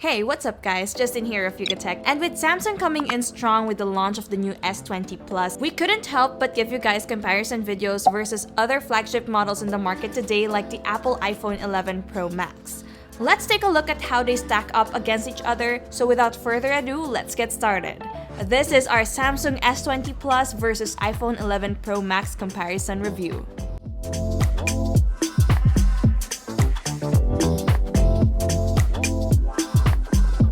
Hey, what's up guys? Justin here of YugaTech, and with Samsung coming in strong with the launch of the new S20 Plus, we couldn't help but give you guys comparison videos versus other flagship models in the market today like the Apple iPhone 11 Pro Max. Let's take a look at how they stack up against each other, so without further ado, let's get started. This is our Samsung S20 Plus versus iPhone 11 Pro Max comparison review.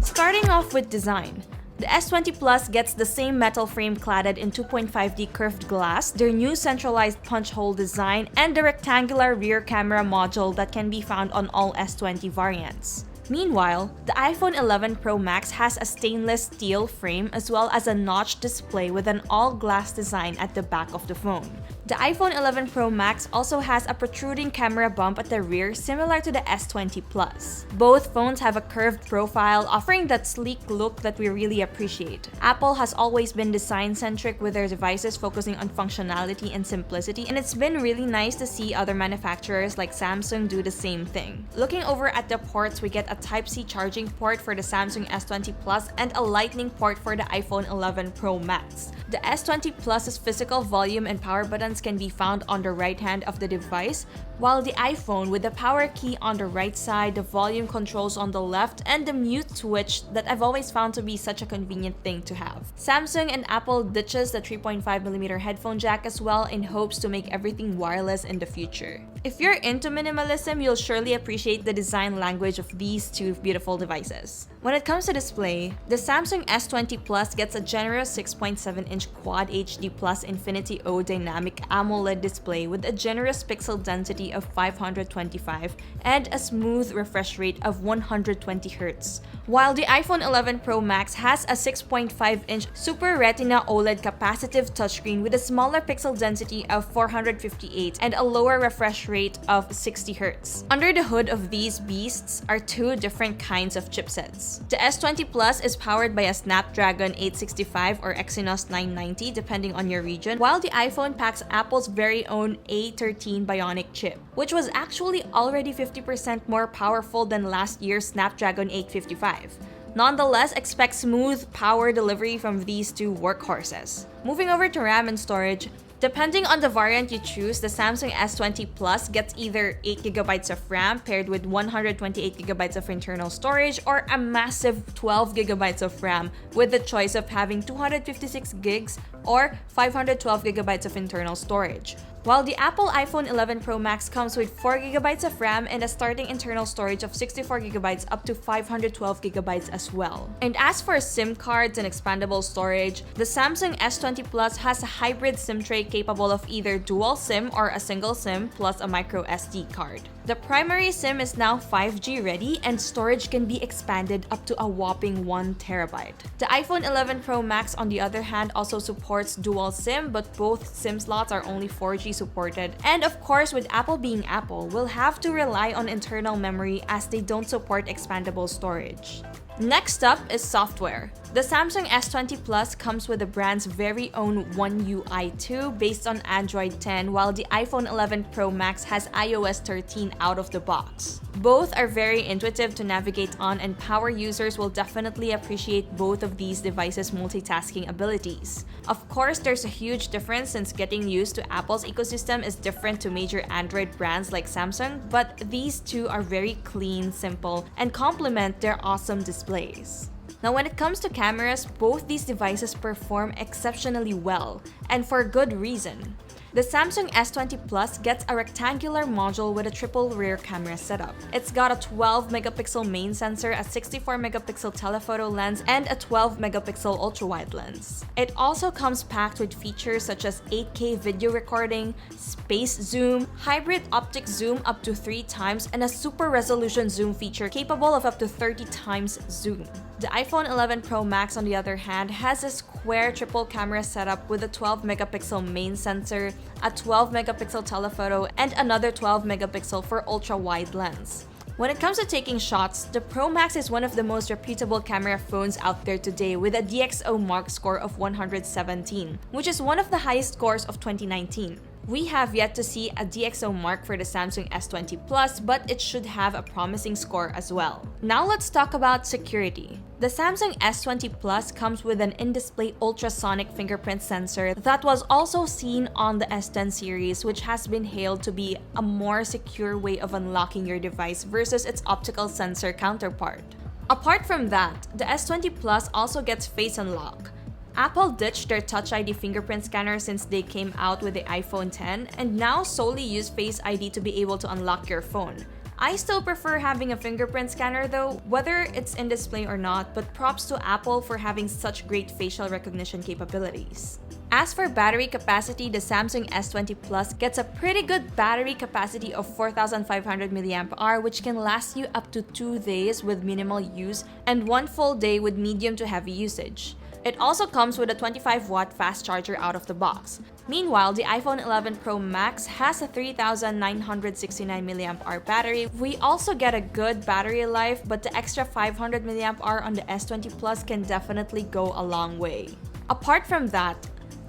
Starting off with design, the S20 Plus gets the same metal frame cladded in 2.5D curved glass, their new centralized punch hole design, and the rectangular rear camera module that can be found on all S20 variants. Meanwhile, the iPhone 11 Pro Max has a stainless steel frame as well as a notched display with an all-glass design at the back of the phone. The iPhone 11 Pro Max also has a protruding camera bump at the rear similar to the S20 Plus. Both phones have a curved profile, offering that sleek look that we really appreciate. Apple has always been design-centric with their devices focusing on functionality and simplicity, and it's been really nice to see other manufacturers like Samsung do the same thing. Looking over at the ports, we get a Type-C charging port for the Samsung S20 Plus and a Lightning port for the iPhone 11 Pro Max. The S20 Plus's physical volume and power buttons can be found on the right hand of the device, while the iPhone with the power key on the right side, the volume controls on the left, and the mute switch that I've always found to be such a convenient thing to have. Samsung and Apple ditches the 3.5mm headphone jack as well in hopes to make everything wireless in the future. If you're into minimalism, you'll surely appreciate the design language of these two beautiful devices. When it comes to display, the Samsung S20 Plus gets a generous 6.7-inch Quad HD Plus Infinity O dynamic AMOLED display with a generous pixel density of 525 and a smooth refresh rate of 120Hz, while the iPhone 11 Pro Max has a 6.5-inch Super Retina OLED capacitive touchscreen with a smaller pixel density of 458 and a lower refresh rate of 60Hz. Under the hood of these beasts are two different kinds of chipsets. The S20 Plus is powered by a Snapdragon 865 or Exynos 990 depending on your region, while the iPhone packs Apple's very own A13 Bionic chip, which was actually already 50% more powerful than last year's Snapdragon 855. Nonetheless, expect smooth power delivery from these two workhorses. Moving over to RAM and storage, depending on the variant you choose, the Samsung S20 Plus gets either 8GB of RAM paired with 128GB of internal storage, or a massive 12GB of RAM with the choice of having 256GB or 512GB of internal storage. While the Apple iPhone 11 Pro Max comes with 4GB of RAM and a starting internal storage of 64GB up to 512GB as well. And as for SIM cards and expandable storage, the Samsung S20 Plus has a hybrid SIM tray capable of either dual SIM or a single SIM plus a micro SD card. The primary SIM is now 5G ready and storage can be expanded up to a whopping 1TB. The iPhone 11 Pro Max on the other hand also supports dual SIM, but both SIM slots are only 4G supported. And of course, with Apple being Apple, we'll have to rely on internal memory as they don't support expandable storage. Next up is software. The Samsung S20 Plus comes with the brand's very own One UI 2 based on Android 10, while the iPhone 11 Pro Max has iOS 13 out of the box. Both are very intuitive to navigate on, and power users will definitely appreciate both of these devices' multitasking abilities. Of course, there's a huge difference since getting used to Apple's ecosystem is different to major Android brands like Samsung, but these two are very clean, simple, and complement their awesome displays. Now, when it comes to cameras, both these devices perform exceptionally well, and for good reason. The Samsung S20 Plus gets a rectangular module with a triple rear camera setup. It's got a 12-megapixel main sensor, a 64-megapixel telephoto lens, and a 12-megapixel ultra-wide lens. It also comes packed with features such as 8K video recording, space zoom, hybrid optic zoom up to 3 times, and a super resolution zoom feature capable of up to 30 times zoom. The iPhone 11 Pro Max, on the other hand, has a square triple camera setup with a 12-megapixel main sensor, a 12-megapixel telephoto, and another 12-megapixel for ultra-wide lens. When it comes to taking shots, the Pro Max is one of the most reputable camera phones out there today with a DxO Mark score of 117, which is one of the highest scores of 2019. We have yet to see a DxO mark for the Samsung S20 Plus, but it should have a promising score as well. Now let's talk about security. The Samsung S20 Plus comes with an in-display ultrasonic fingerprint sensor that was also seen on the S10 series, which has been hailed to be a more secure way of unlocking your device versus its optical sensor counterpart. Apart from that, the S20 Plus also gets Face Unlock. Apple ditched their Touch ID fingerprint scanner since they came out with the iPhone 10 and now solely use Face ID to be able to unlock your phone. I still prefer having a fingerprint scanner though, whether it's in display or not, but props to Apple for having such great facial recognition capabilities. As for battery capacity, the Samsung S20 Plus gets a pretty good battery capacity of 4,500 mAh, which can last you up to 2 days with minimal use and 1 full day with medium to heavy usage. It also comes with a 25-watt fast charger out of the box. Meanwhile, the iPhone 11 Pro Max has a 3,969 mAh battery. We also get a good battery life, but the extra 500 mAh on the S20 Plus can definitely go a long way. Apart from that,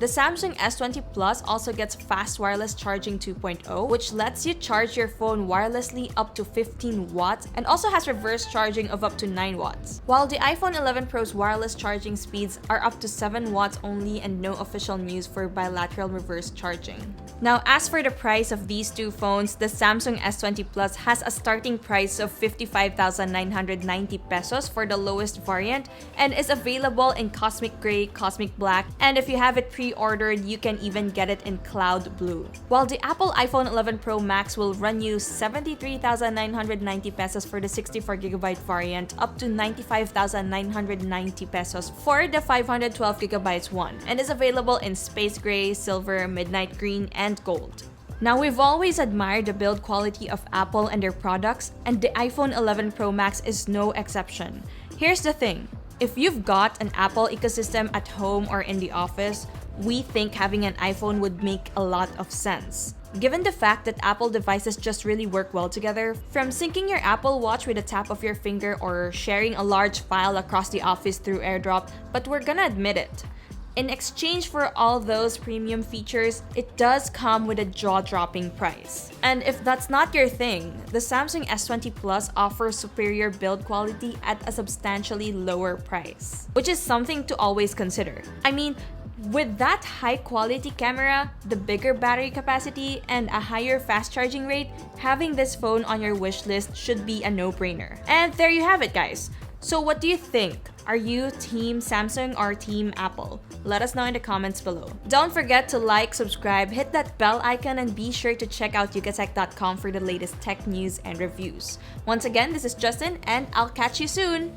the Samsung S20 Plus also gets fast wireless charging 2.0, which lets you charge your phone wirelessly up to 15 watts and also has reverse charging of up to 9 watts. While the iPhone 11 Pro's wireless charging speeds are up to 7 watts only and no official news for bilateral reverse charging. Now, as for the price of these two phones, the Samsung S20 Plus has a starting price of 55,990 pesos for the lowest variant and is available in Cosmic Gray, Cosmic Black, and if you have it pre-ordered, you can even get it in Cloud Blue. While the Apple iPhone 11 Pro Max will run you 73,990 pesos for the 64GB variant, up to 95,990 pesos for the 512GB one, and is available in Space Gray, Silver, Midnight Green, and Gold. Now, we've always admired the build quality of Apple and their products, and the iPhone 11 Pro Max is no exception. Here's the thing. If you've got an Apple ecosystem at home or in the office, we think having an iPhone would make a lot of sense. Given the fact that Apple devices just really work well together, from syncing your Apple Watch with a tap of your finger or sharing a large file across the office through AirDrop, but we're gonna admit it. In exchange for all those premium features, it does come with a jaw-dropping price. And if that's not your thing, the Samsung S20 Plus offers superior build quality at a substantially lower price, which is something to always consider. I mean, with that high-quality camera, the bigger battery capacity, and a higher fast charging rate, having this phone on your wish list should be a no-brainer. And there you have it, guys. So what do you think? Are you Team Samsung or Team Apple? Let us know in the comments below. Don't forget to like, subscribe, hit that bell icon, and be sure to check out YugaTech.com for the latest tech news and reviews. Once again, this is Justin, and I'll catch you soon!